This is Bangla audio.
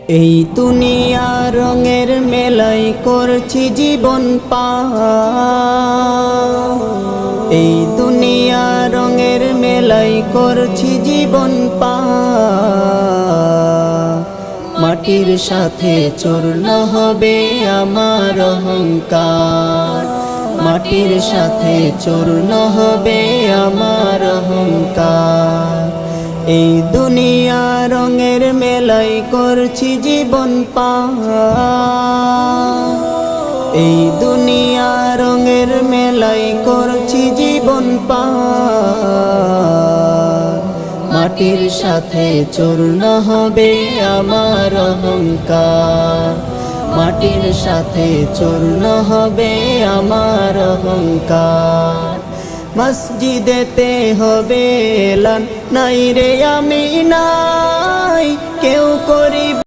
এই দুনিয়া রঙের মেলাই করছি জীবন পার। এই দুনিয়া রঙের মেলাই করছি জীবন পার। মাটির সাথে চূর্ণ হবে আমার অহংকার। মাটির সাথে চূর্ণ হবে আমার অহংকার। এই দুনিয়া রঙের মেলাই করছি জীবন পার। এই দুনিয়া রঙের মেলাই করছি জীবন পার। মাটির সাথে চূর্ণ হবে আমার অহংকার। মাটির সাথে চূর্ণ হবে আমার অহংকার। মসজিদেতে হবে এলান, নাই রে আমি নাই, কেউ করিব